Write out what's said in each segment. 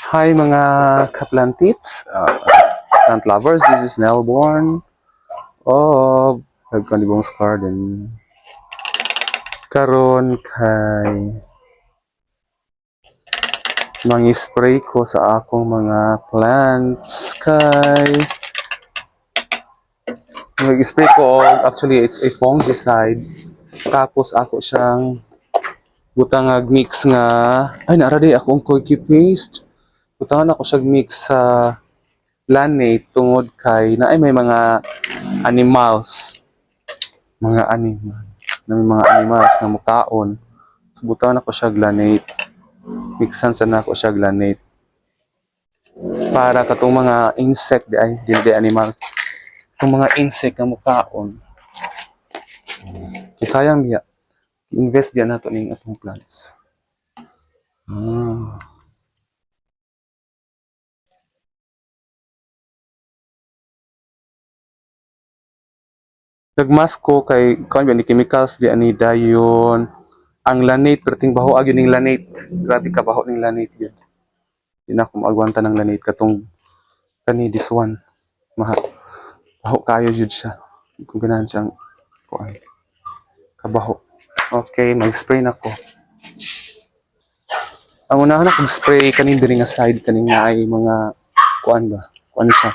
Hi mga kaplantits, plant lovers, this is Nelborn of Nagkanibong's Garden. Karon kay mangi-spray ko sa akong mga plants kay mag-spray ko actually it's a fungicide tapos ako siyang butangag mix nga ay nara di akong koiki paste butangan ako siya mix sa lanate tungod kay na ay may mga animals mga animals nga mukaon so butangan ako siya glanate mixan sa nako siya glanate para katong mga insect di ay di animals itong mga insect nga mukaon kay sayang biya invest diyan nato ning atong plants. Nagmas ko kay kon ni chemicals di ani dayon ang lanate perting baho ag ning lanate grabe ka baho ning lanate gyud di na ko maagwanta ng lanate katong kani this one maha baho kayo jud siya kung ganahan siyang kuan kabaho. Okay, mag-spray na ko. Ang unahan na pag-spray kanin diri nga side kaning naay mga kuan ba? Kuan siya.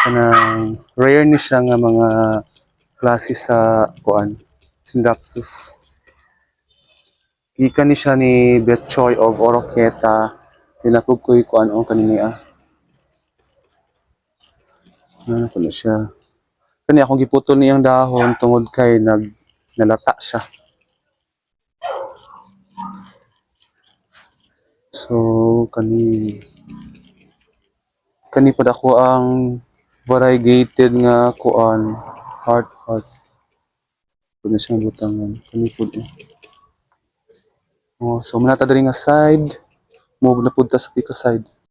Kanang rare ni siya nga mga klase sa kuan Syndaxus. Gikan ni siya ni Betchoy o Oroqueta. Pinapugkoy kuan o kanini Ano ko na siya. Kani akong giputol niyang dahon tungod kay nalata siya. So kani pud ako ang variegated nga kuan heart. Pud na siyang butangan. Kani pud Oh, so muna ta diri nga side. Move na pud ta sa pika side.